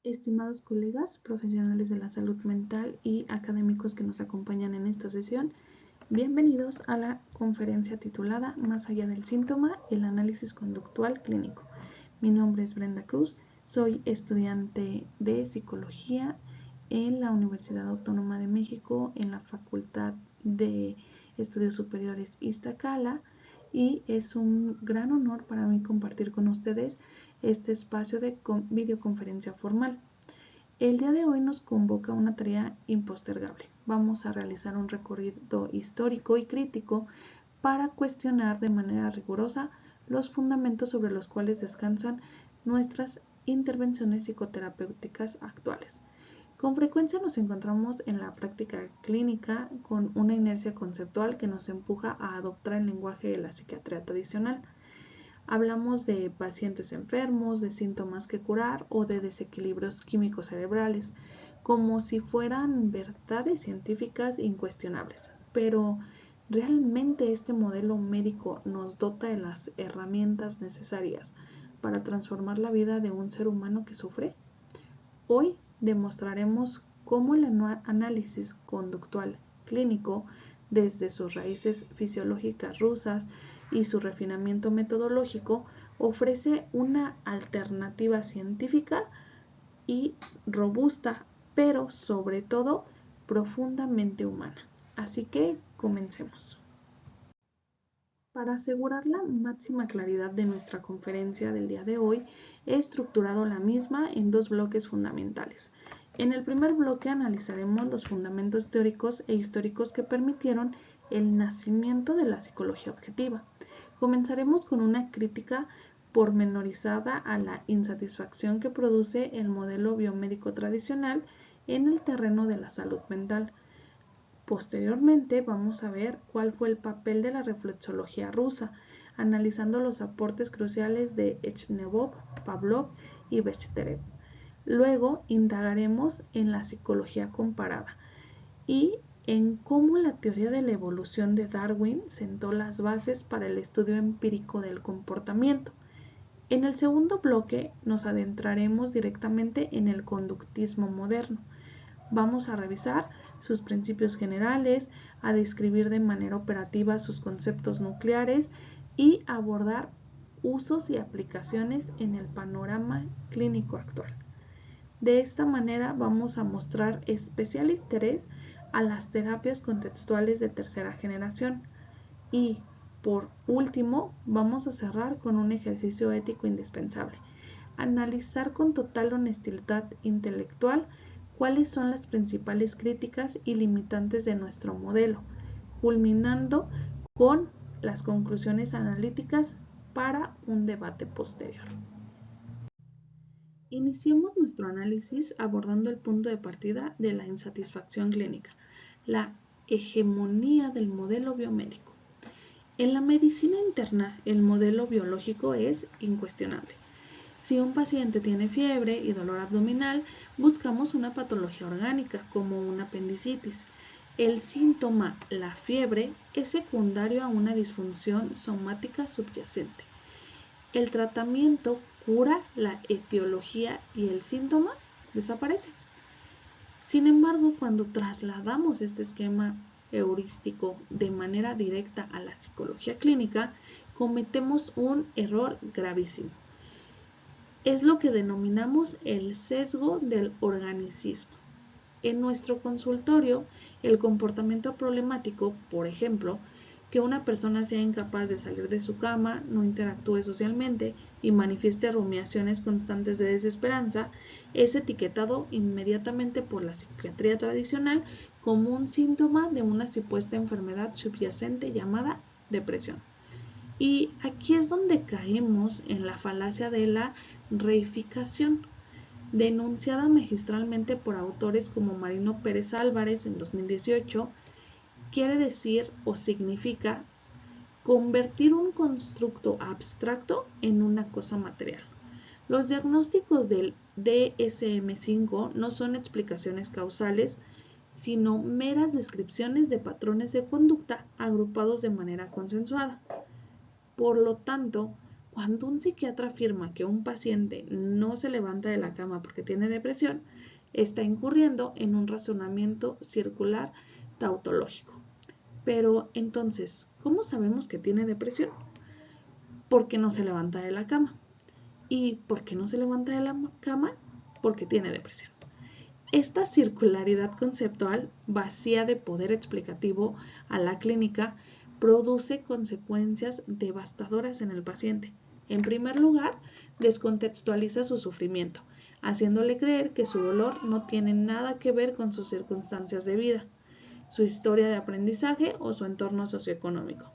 Estimados colegas, profesionales de la salud mental y académicos que nos acompañan en esta sesión, bienvenidos a la conferencia titulada Más allá del síntoma, el análisis conductual clínico. Mi nombre es Brenda Cruz, soy estudiante de psicología en la Universidad Autónoma de México, en la Facultad de Estudios Superiores Iztacala, y es un gran honor para mí compartir con ustedes este espacio de videoconferencia formal. El día de hoy nos convoca una tarea impostergable. Vamos a realizar un recorrido histórico y crítico para cuestionar de manera rigurosa los fundamentos sobre los cuales descansan nuestras intervenciones psicoterapéuticas actuales. Con frecuencia nos encontramos en la práctica clínica con una inercia conceptual que nos empuja a adoptar el lenguaje de la psiquiatría tradicional. Hablamos de pacientes enfermos, de síntomas que curar o de desequilibrios químicos cerebrales, como si fueran verdades científicas incuestionables. Pero, ¿realmente este modelo médico nos dota de las herramientas necesarias para transformar la vida de un ser humano que sufre? Hoy demostraremos cómo el análisis conductual clínico, desde sus raíces fisiológicas rusas y su refinamiento metodológico, ofrece una alternativa científica y robusta, pero sobre todo profundamente humana. Así que comencemos. Para asegurar la máxima claridad de nuestra conferencia del día de hoy, he estructurado la misma en dos bloques fundamentales. En el primer bloque analizaremos los fundamentos teóricos e históricos que permitieron el nacimiento de la psicología objetiva. Comenzaremos con una crítica pormenorizada a la insatisfacción que produce el modelo biomédico tradicional en el terreno de la salud mental. Posteriormente vamos a ver cuál fue el papel de la reflexología rusa, analizando los aportes cruciales de Echnebov, Pavlov y Bechterev. Luego indagaremos en la psicología comparada y en cómo la teoría de la evolución de Darwin sentó las bases para el estudio empírico del comportamiento. En el segundo bloque nos adentraremos directamente en el conductismo moderno. Vamos a revisar sus principios generales, a describir de manera operativa sus conceptos nucleares y abordar usos y aplicaciones en el panorama clínico actual. De esta manera vamos a mostrar especial interés a las terapias contextuales de tercera generación. Y, por último, vamos a cerrar con un ejercicio ético indispensable: analizar con total honestidad intelectual cuáles son las principales críticas y limitantes de nuestro modelo, culminando con las conclusiones analíticas para un debate posterior. Iniciemos nuestro análisis abordando el punto de partida de la insatisfacción clínica, la hegemonía del modelo biomédico. En la medicina interna, el modelo biológico es incuestionable. Si un paciente tiene fiebre y dolor abdominal, buscamos una patología orgánica como una apendicitis. El síntoma, la fiebre, es secundario a una disfunción somática subyacente. El tratamiento cura la etiología y el síntoma desaparece. Sin embargo, cuando trasladamos este esquema heurístico de manera directa a la psicología clínica, cometemos un error gravísimo. Es lo que denominamos el sesgo del organicismo. En nuestro consultorio, el comportamiento problemático, por ejemplo, que una persona sea incapaz de salir de su cama, no interactúe socialmente y manifieste rumiaciones constantes de desesperanza, es etiquetado inmediatamente por la psiquiatría tradicional como un síntoma de una supuesta enfermedad subyacente llamada depresión. Y aquí es donde caemos en la falacia de la reificación, denunciada magistralmente por autores como Marino Pérez Álvarez en 2018. Quiere decir o significa convertir un constructo abstracto en una cosa material. Los diagnósticos del DSM-5 no son explicaciones causales, sino meras descripciones de patrones de conducta agrupados de manera consensuada. Por lo tanto, Cuando un psiquiatra afirma que un paciente no se levanta de la cama porque tiene depresión, está incurriendo en un razonamiento circular tautológico. Pero entonces, ¿cómo sabemos que tiene depresión? Porque no se levanta de la cama. ¿Y por qué no se levanta de la cama? Porque tiene depresión. Esta circularidad conceptual, vacía de poder explicativo a la clínica, produce consecuencias devastadoras en el paciente. En primer lugar, descontextualiza su sufrimiento, haciéndole creer que su dolor no tiene nada que ver con sus circunstancias de vida, su historia de aprendizaje o su entorno socioeconómico.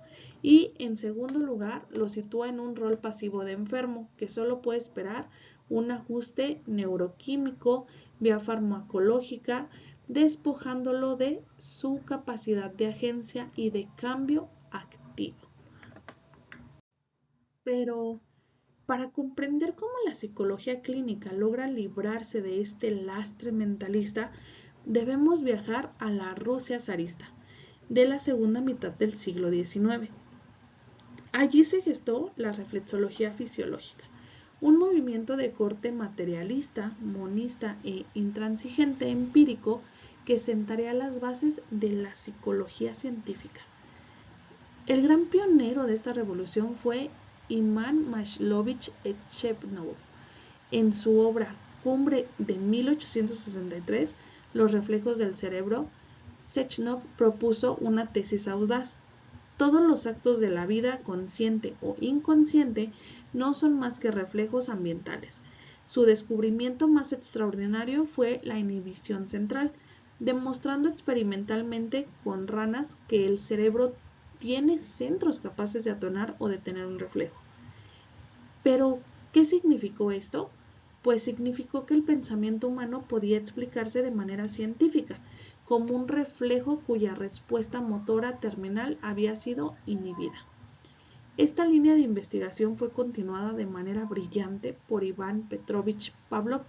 Y, en segundo lugar, lo sitúa en un rol pasivo de enfermo, que solo puede esperar un ajuste neuroquímico, vía farmacológica, despojándolo de su capacidad de agencia y de cambio activo. Pero, para comprender cómo la psicología clínica logra librarse de este lastre mentalista, debemos viajar a la Rusia zarista de la segunda mitad del siglo XIX. Allí se gestó la reflexología fisiológica, un movimiento de corte materialista, monista e intransigente empírico que sentaría las bases de la psicología científica. El gran pionero de esta revolución fue Ivan Maslovich Echevnov. En su obra Cumbre de 1863, Los reflejos del cerebro, Sechnov propuso una tesis audaz. Todos los actos de la vida, consciente o inconsciente, no son más que reflejos ambientales. Su descubrimiento más extraordinario fue la inhibición central, demostrando experimentalmente con ranas que el cerebro tiene centros capaces de atonar o detener un reflejo. Pero, ¿qué significó esto? Pues significó que el pensamiento humano podía explicarse de manera científica, como un reflejo cuya respuesta motora terminal había sido inhibida. Esta línea de investigación fue continuada de manera brillante por Iván Petrovich Pavlov,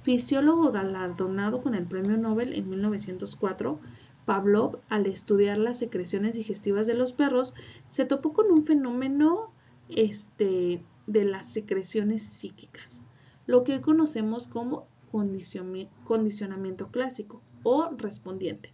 fisiólogo galardonado con el Premio Nobel en 1904. Pavlov, al estudiar las secreciones digestivas de los perros, se topó con un fenómeno de las secreciones psíquicas, lo que conocemos como condicionamiento clásico o respondiente.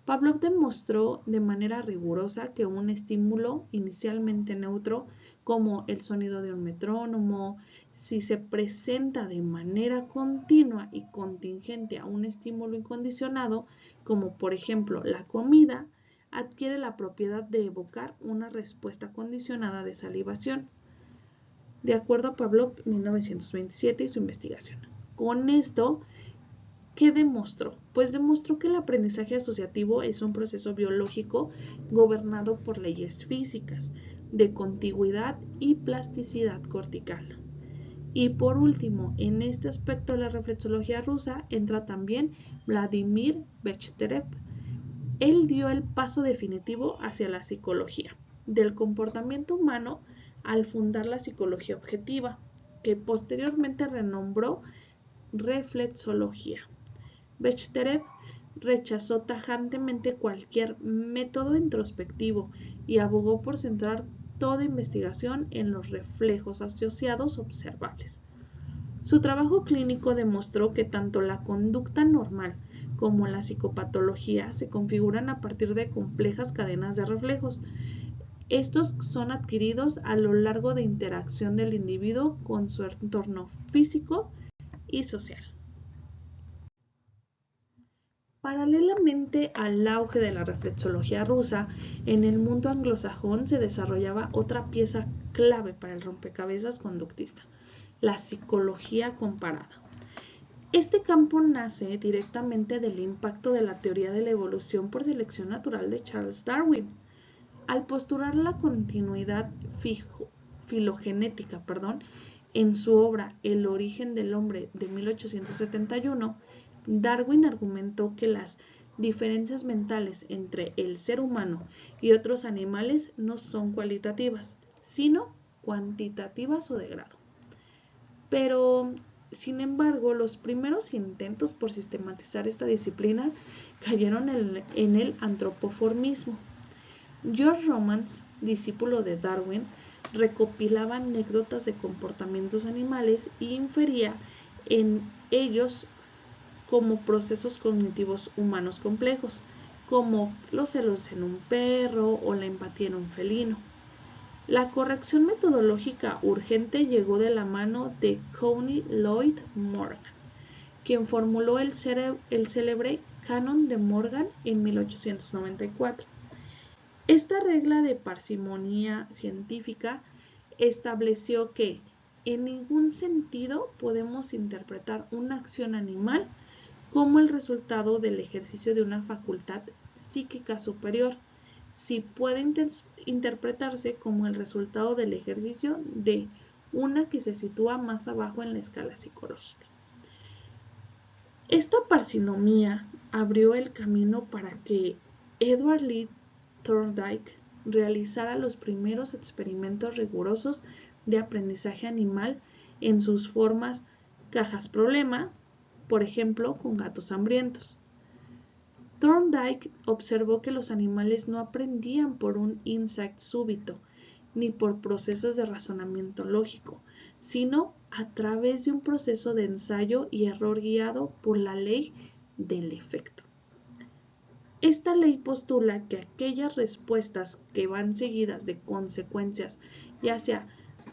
Pavlov demostró de manera rigurosa que un estímulo inicialmente neutro, como el sonido de un metrónomo, si se presenta de manera continua y contingente a un estímulo incondicionado, como por ejemplo la comida, adquiere la propiedad de evocar una respuesta condicionada de salivación. De acuerdo a Pavlov, 1927, y su investigación. Con esto, ¿qué demostró? Pues demostró que el aprendizaje asociativo es un proceso biológico gobernado por leyes físicas, de contigüidad y plasticidad cortical. Y por último, en este aspecto de la reflexología rusa entra también Vladimir Bechterev. Él dio el paso definitivo hacia la psicología del comportamiento humano al fundar la psicología objetiva, que posteriormente renombró reflexología. Bechterev rechazó tajantemente cualquier método introspectivo y abogó por centrar toda investigación en los reflejos asociados observables. Su trabajo clínico demostró que tanto la conducta normal como la psicopatología se configuran a partir de complejas cadenas de reflejos. Estos son adquiridos a lo largo de interacción del individuo con su entorno físico y social. Paralelamente al auge de la reflexología rusa, en el mundo anglosajón se desarrollaba otra pieza clave para el rompecabezas conductista, la psicología comparada. Este campo nace directamente del impacto de la teoría de la evolución por selección natural de Charles Darwin. Al postular la continuidad filogenética, en su obra El origen del hombre de 1871, Darwin argumentó que las diferencias mentales entre el ser humano y otros animales no son cualitativas, sino cuantitativas o de grado. Pero, sin embargo, los primeros intentos por sistematizar esta disciplina cayeron en el antropoformismo. George Romans, discípulo de Darwin, recopilaba anécdotas de comportamientos animales e infería en ellos como procesos cognitivos humanos complejos, como los celos en un perro o la empatía en un felino. La corrección metodológica urgente llegó de la mano de Connie Lloyd Morgan, quien formuló el célebre Canon de Morgan en 1894. Esta regla de parsimonia científica estableció que en ningún sentido podemos interpretar una acción animal como el resultado del ejercicio de una facultad psíquica superior, si puede interpretarse como el resultado del ejercicio de una que se sitúa más abajo en la escala psicológica. Esta parsinomía abrió el camino para que Edward Lee Thorndike realizara los primeros experimentos rigurosos de aprendizaje animal en sus formas cajas problema, por ejemplo, con gatos hambrientos. Thorndike observó que los animales no aprendían por un insight súbito, ni por procesos de razonamiento lógico, sino a través de un proceso de ensayo y error guiado por la ley del efecto. Esta ley postula que aquellas respuestas que van seguidas de consecuencias, ya sea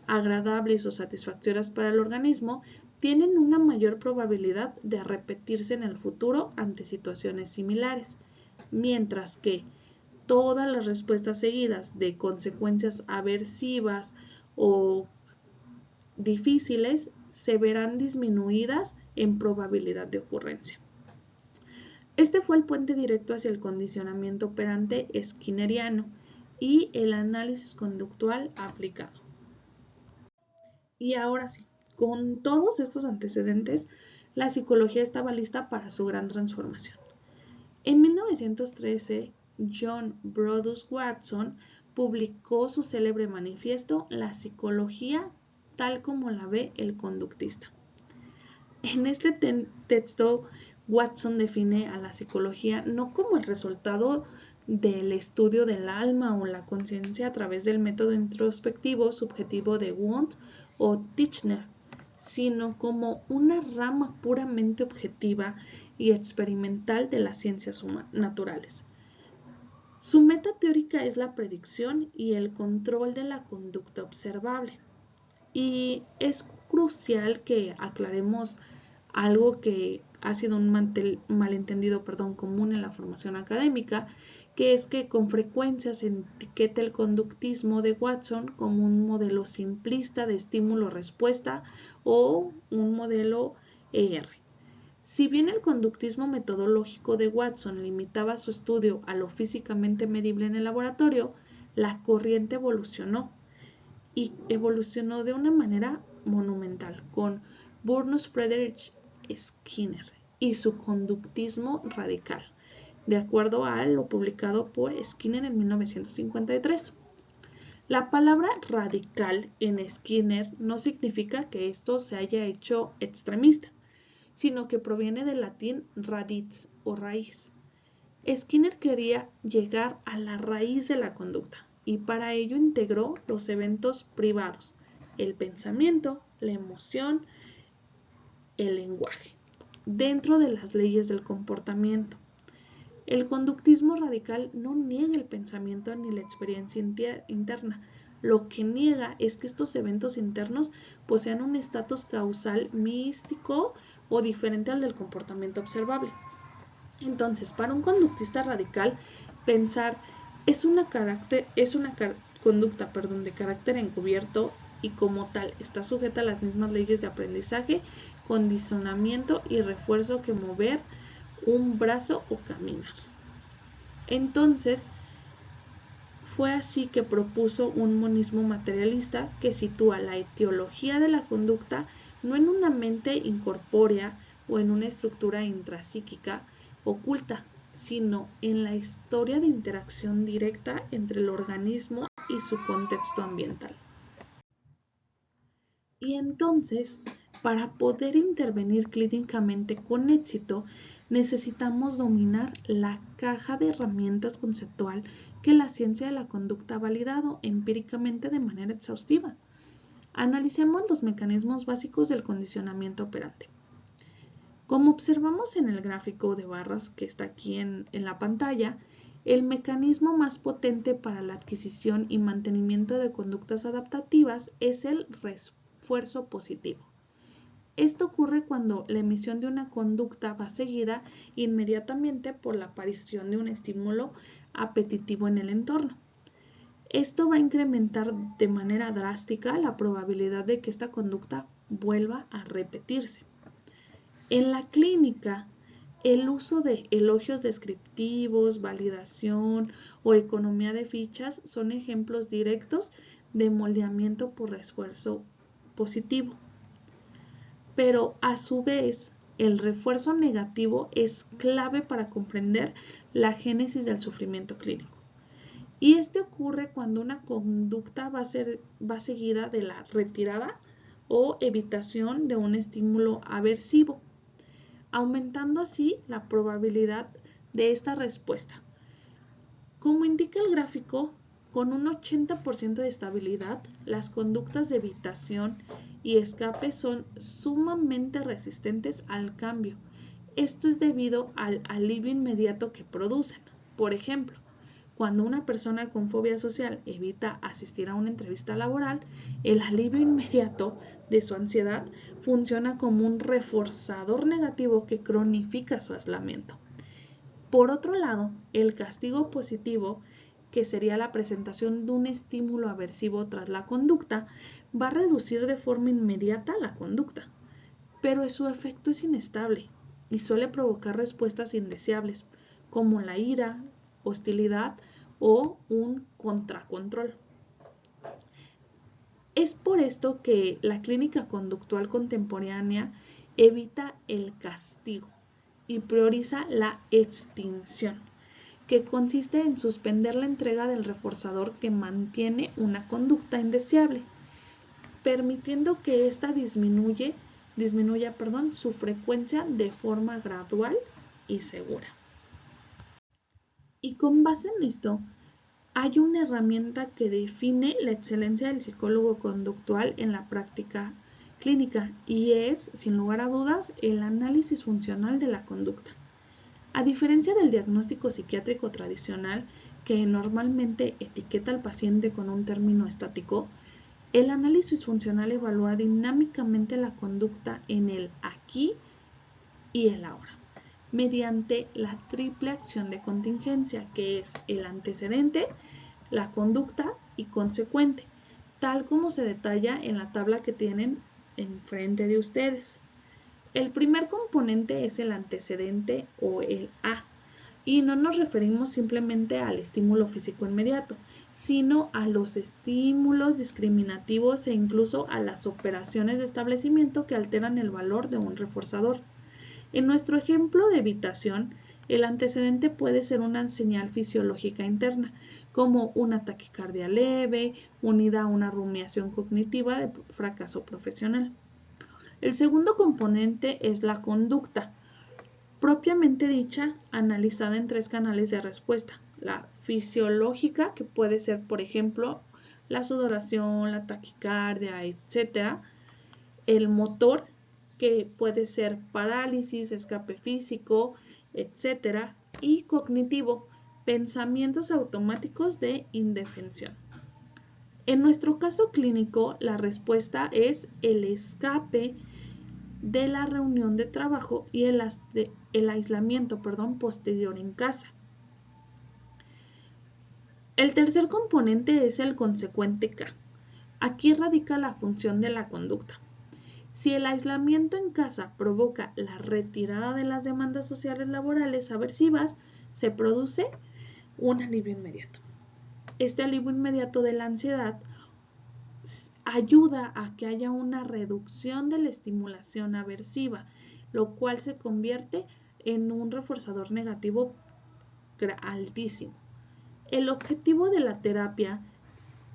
agradables o satisfactorias para el organismo, tienen una mayor probabilidad de repetirse en el futuro ante situaciones similares, mientras que todas las respuestas seguidas de consecuencias aversivas o difíciles se verán disminuidas en probabilidad de ocurrencia. Este fue el puente directo hacia el condicionamiento operante skinneriano y el análisis conductual aplicado. Y ahora sí, con todos estos antecedentes, la psicología estaba lista para su gran transformación. En 1913, John Brodus Watson publicó su célebre manifiesto La psicología tal como la ve el conductista. En este texto, Watson define a la psicología no como el resultado del estudio del alma o la conciencia a través del método introspectivo subjetivo de Wundt o Titchener, sino como una rama puramente objetiva y experimental de las ciencias naturales. Su meta teórica es la predicción y el control de la conducta observable. Y es crucial que aclaremos algo que ha sido un malentendido común en la formación académica, que es que con frecuencia se etiqueta el conductismo de Watson como un modelo simplista de estímulo-respuesta o un modelo ER. Si bien el conductismo metodológico de Watson limitaba su estudio a lo físicamente medible en el laboratorio, la corriente evolucionó de una manera monumental con Burnus Friedrich Skinner y su conductismo radical, de acuerdo a lo publicado por Skinner en 1953. La palabra radical en Skinner no significa que esto se haya hecho extremista, sino que proviene del latín radix o raíz. Skinner quería llegar a la raíz de la conducta y para ello integró los eventos privados, el pensamiento, la emoción, el lenguaje, dentro de las leyes del comportamiento. El conductismo radical no niega el pensamiento ni la experiencia interna. Lo que niega es que estos eventos internos posean un estatus causal místico o diferente al del comportamiento observable. Entonces, para un conductista radical, pensar es una conducta de carácter encubierto y como tal está sujeta a las mismas leyes de aprendizaje, condicionamiento y refuerzo que mover un brazo o caminar. Entonces, fue así que propuso un monismo materialista que sitúa la etiología de la conducta no en una mente incorpórea o en una estructura intrapsíquica oculta, sino en la historia de interacción directa entre el organismo y su contexto ambiental. Y entonces, para poder intervenir clínicamente con éxito, necesitamos dominar la caja de herramientas conceptual que la ciencia de la conducta ha validado empíricamente de manera exhaustiva. Analicemos los mecanismos básicos del condicionamiento operante. Como observamos en el gráfico de barras que está aquí en la pantalla, el mecanismo más potente para la adquisición y mantenimiento de conductas adaptativas es el refuerzo positivo. Esto ocurre cuando la emisión de una conducta va seguida inmediatamente por la aparición de un estímulo apetitivo en el entorno. Esto va a incrementar de manera drástica la probabilidad de que esta conducta vuelva a repetirse. En la clínica, el uso de elogios descriptivos, validación o economía de fichas son ejemplos directos de moldeamiento por refuerzo positivo. Pero a su vez, el refuerzo negativo es clave para comprender la génesis del sufrimiento clínico. Y este ocurre cuando una conducta va seguida de la retirada o evitación de un estímulo aversivo, aumentando así la probabilidad de esta respuesta. Como indica el gráfico, con un 80% de estabilidad, las conductas de evitación y escape son sumamente resistentes al cambio. Esto es debido al alivio inmediato que producen. Por ejemplo, cuando una persona con fobia social evita asistir a una entrevista laboral, el alivio inmediato de su ansiedad funciona como un reforzador negativo que cronifica su aislamiento. Por otro lado, el castigo positivo, que sería la presentación de un estímulo aversivo tras la conducta, va a reducir de forma inmediata la conducta, pero su efecto es inestable y suele provocar respuestas indeseables, como la ira, hostilidad o un contracontrol. Es por esto que la clínica conductual contemporánea evita el castigo y prioriza la extinción, que consiste en suspender la entrega del reforzador que mantiene una conducta indeseable, permitiendo que ésta disminuya su frecuencia de forma gradual y segura. Y con base en esto, hay una herramienta que define la excelencia del psicólogo conductual en la práctica clínica y es, sin lugar a dudas, el análisis funcional de la conducta. A diferencia del diagnóstico psiquiátrico tradicional, que normalmente etiqueta al paciente con un término estático, el análisis funcional evalúa dinámicamente la conducta en el aquí y el ahora, mediante la triple acción de contingencia, que es el antecedente, la conducta y consecuente, tal como se detalla en la tabla que tienen enfrente de ustedes. El primer componente es el antecedente o el A, y no nos referimos simplemente al estímulo físico inmediato, sino a los estímulos discriminativos e incluso a las operaciones de establecimiento que alteran el valor de un reforzador. En nuestro ejemplo de evitación, el antecedente puede ser una señal fisiológica interna, como una taquicardia leve, unida a una rumiación cognitiva de fracaso profesional. El segundo componente es la conducta, propiamente dicha, analizada en 3 canales de respuesta. La fisiológica, que puede ser, por ejemplo, la sudoración, la taquicardia, etc. El motor, que puede ser parálisis, escape físico, etc. Y cognitivo, pensamientos automáticos de indefensión. En nuestro caso clínico, la respuesta es el escape de la reunión de trabajo y el aislamiento posterior en casa. El tercer componente es el consecuente K. Aquí radica la función de la conducta. Si el aislamiento en casa provoca la retirada de las demandas sociales laborales aversivas, se produce un alivio inmediato. Este alivio inmediato de la ansiedad ayuda a que haya una reducción de la estimulación aversiva, lo cual se convierte en un reforzador negativo altísimo. El objetivo de la terapia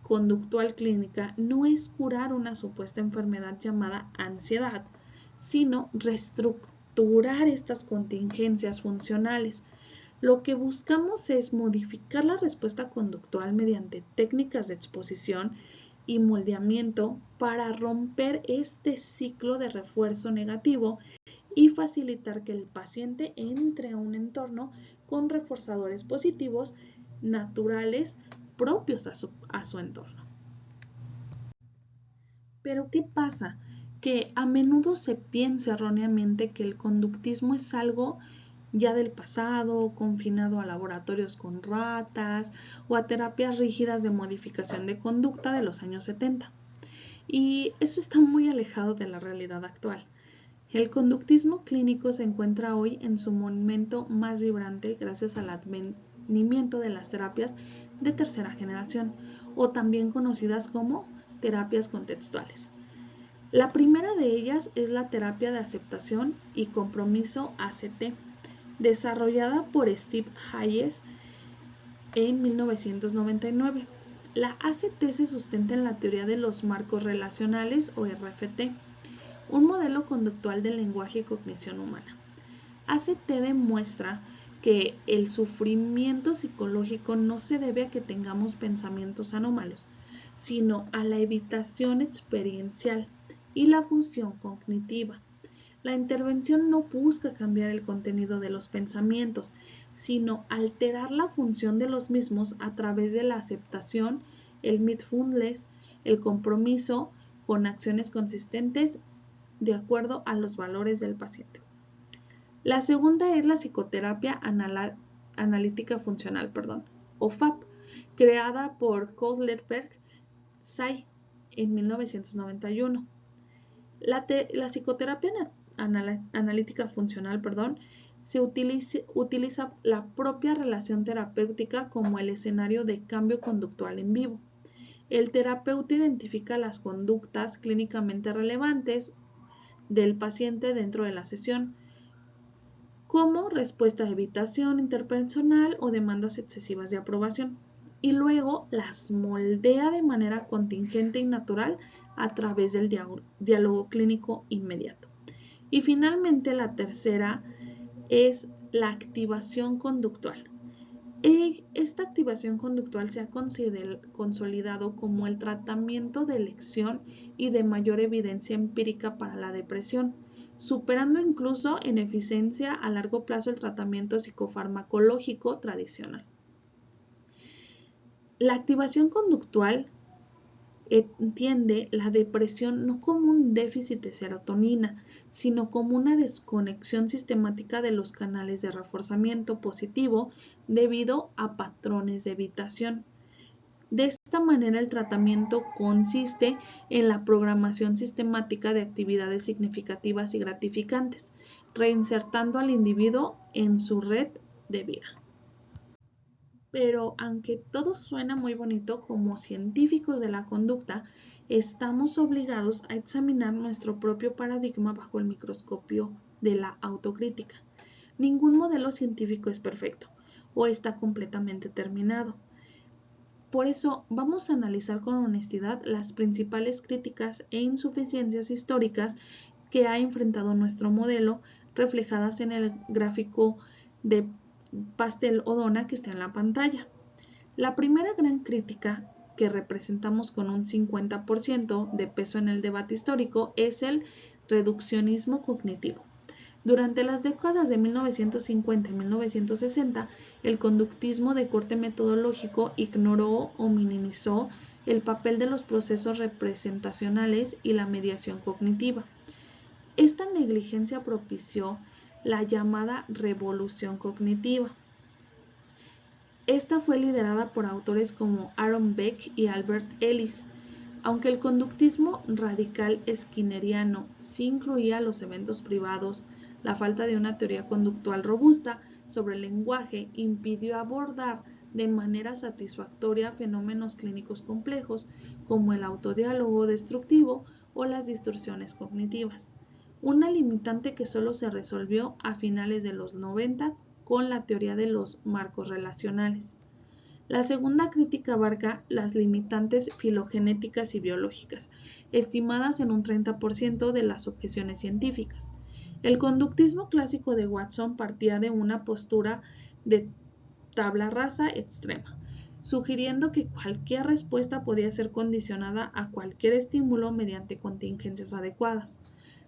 conductual clínica no es curar una supuesta enfermedad llamada ansiedad, sino reestructurar estas contingencias funcionales, Lo que buscamos es modificar la respuesta conductual mediante técnicas de exposición y moldeamiento para romper este ciclo de refuerzo negativo y facilitar que el paciente entre a un entorno con reforzadores positivos naturales propios a su entorno. Pero ¿qué pasa? Que a menudo se piensa erróneamente que el conductismo es algo ya del pasado, confinado a laboratorios con ratas o a terapias rígidas de modificación de conducta de los años 70. Y eso está muy alejado de la realidad actual. El conductismo clínico se encuentra hoy en su momento más vibrante gracias al advenimiento de las terapias de tercera generación, o también conocidas como terapias contextuales. La primera de ellas es la terapia de aceptación y compromiso ACT, desarrollada por Steve Hayes en 1999. La ACT se sustenta en la teoría de los marcos relacionales o RFT, un modelo conductual del lenguaje y cognición humana. ACT demuestra que el sufrimiento psicológico no se debe a que tengamos pensamientos anómalos, sino a la evitación experiencial y la función cognitiva. La intervención no busca cambiar el contenido de los pensamientos, sino alterar la función de los mismos a través de la aceptación, el mindfulness, el compromiso con acciones consistentes de acuerdo a los valores del paciente. La segunda es la psicoterapia analítica funcional, o FAP, creada por Kohlberg Tsai en 1991. La psicoterapia analítica funcional, se utiliza la propia relación terapéutica como el escenario de cambio conductual en vivo. El terapeuta identifica las conductas clínicamente relevantes del paciente dentro de la sesión, como respuesta a evitación interpersonal o demandas excesivas de aprobación, y luego las moldea de manera contingente y natural a través del diálogo clínico inmediato. Y finalmente la tercera es la activación conductual. Esta activación conductual se ha consolidado como el tratamiento de elección y de mayor evidencia empírica para la depresión, superando incluso en eficiencia a largo plazo el tratamiento psicofarmacológico tradicional. La activación conductual entiende la depresión no como un déficit de serotonina, sino como una desconexión sistemática de los canales de reforzamiento positivo debido a patrones de evitación. De esta manera, el tratamiento consiste en la programación sistemática de actividades significativas y gratificantes, reinsertando al individuo en su red de vida. Pero aunque todo suena muy bonito, como científicos de la conducta, estamos obligados a examinar nuestro propio paradigma bajo el microscopio de la autocrítica. Ningún modelo científico es perfecto o está completamente terminado. Por eso vamos a analizar con honestidad las principales críticas e insuficiencias históricas que ha enfrentado nuestro modelo, reflejadas en el gráfico de Pastel-O'Donnell que está en la pantalla. La primera gran crítica, que representamos con un 50% de peso en el debate histórico, es el reduccionismo cognitivo. Durante las décadas de 1950 y 1960, el conductismo de corte metodológico ignoró o minimizó el papel de los procesos representacionales y la mediación cognitiva. Esta negligencia propició la llamada revolución cognitiva. Esta fue liderada por autores como Aaron Beck y Albert Ellis. Aunque el conductismo radical skinneriano sí incluía los eventos privados, la falta de una teoría conductual robusta sobre el lenguaje impidió abordar de manera satisfactoria fenómenos clínicos complejos como el autodiálogo destructivo o las distorsiones cognitivas. Una limitante que solo se resolvió a finales de los 90 con la teoría de los marcos relacionales. La segunda crítica abarca las limitantes filogenéticas y biológicas, estimadas en un 30% de las objeciones científicas. El conductismo clásico de Watson partía de una postura de tabla rasa extrema, sugiriendo que cualquier respuesta podía ser condicionada a cualquier estímulo mediante contingencias adecuadas.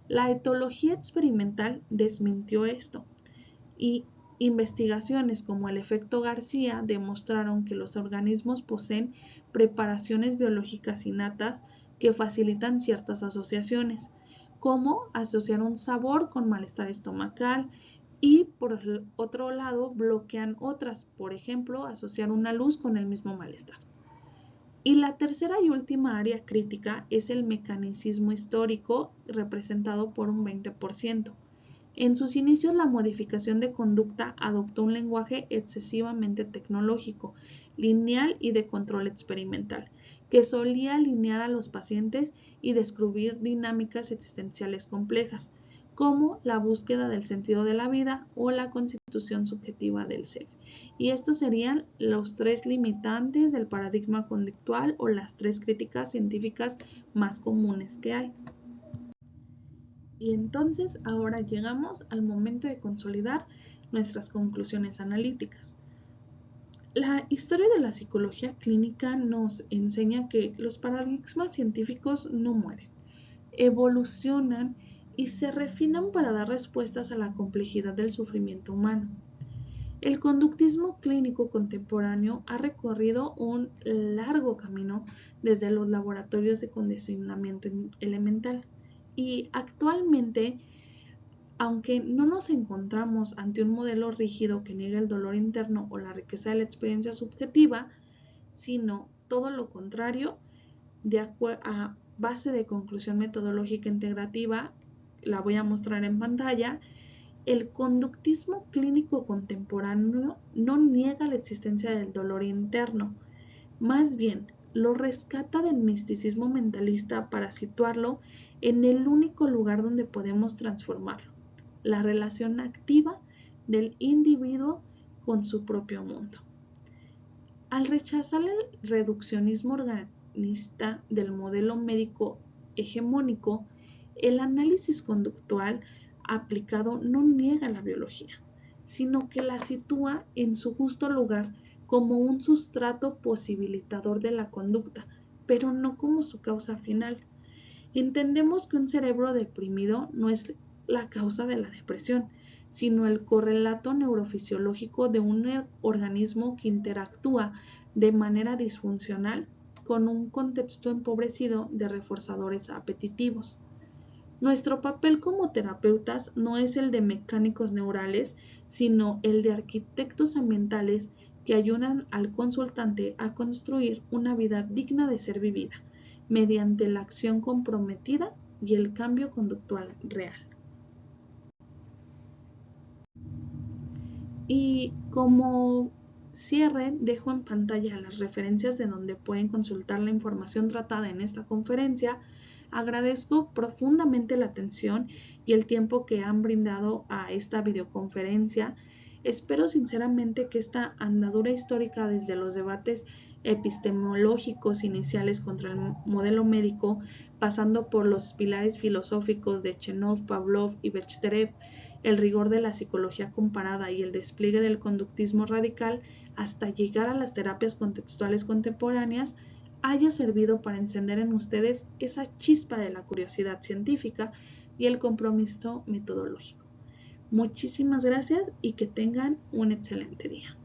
La etología experimental desmintió esto y investigaciones como el efecto García demostraron que los organismos poseen preparaciones biológicas innatas que facilitan ciertas asociaciones, como asociar un sabor con malestar estomacal y por otro lado bloquean otras, por ejemplo, asociar una luz con el mismo malestar. Y la tercera y última área crítica es el mecanicismo histórico, representado por un 20%. En sus inicios, la modificación de conducta adoptó un lenguaje excesivamente tecnológico, lineal y de control experimental, que solía alinear a los pacientes y descubrir dinámicas existenciales complejas, como la búsqueda del sentido de la vida o la constitución subjetiva del ser. Y estos serían los tres limitantes del paradigma conductual o las tres críticas científicas más comunes que hay. Y entonces ahora llegamos al momento de consolidar nuestras conclusiones analíticas. La historia de la psicología clínica nos enseña que los paradigmas científicos no mueren, evolucionan y se refinan para dar respuestas a la complejidad del sufrimiento humano. El conductismo clínico contemporáneo ha recorrido un largo camino desde los laboratorios de condicionamiento elemental y actualmente, aunque no nos encontramos ante un modelo rígido que niegue el dolor interno o la riqueza de la experiencia subjetiva, sino todo lo contrario, a base de conclusión metodológica integrativa, la voy a mostrar en pantalla. El conductismo clínico contemporáneo no niega la existencia del dolor interno, más bien lo rescata del misticismo mentalista para situarlo en el único lugar donde podemos transformarlo, la relación activa del individuo con su propio mundo. Al rechazar el reduccionismo organista del modelo médico hegemónico, el análisis conductual aplicado no niega la biología, sino que la sitúa en su justo lugar como un sustrato posibilitador de la conducta, pero no como su causa final. Entendemos que un cerebro deprimido no es la causa de la depresión, sino el correlato neurofisiológico de un organismo que interactúa de manera disfuncional con un contexto empobrecido de reforzadores apetitivos. Nuestro papel como terapeutas no es el de mecánicos neurales, sino el de arquitectos ambientales que ayudan al consultante a construir una vida digna de ser vivida, mediante la acción comprometida y el cambio conductual real. Y como cierre, dejo en pantalla las referencias de donde pueden consultar la información tratada en esta conferencia. Agradezco profundamente la atención y el tiempo que han brindado a esta videoconferencia. Espero sinceramente que esta andadura histórica desde los debates epistemológicos iniciales contra el modelo médico, pasando por los pilares filosóficos de Chenov, Pavlov y Bechterev, el rigor de la psicología comparada y el despliegue del conductismo radical, hasta llegar a las terapias contextuales contemporáneas, haya servido para encender en ustedes esa chispa de la curiosidad científica y el compromiso metodológico. Muchísimas gracias y que tengan un excelente día.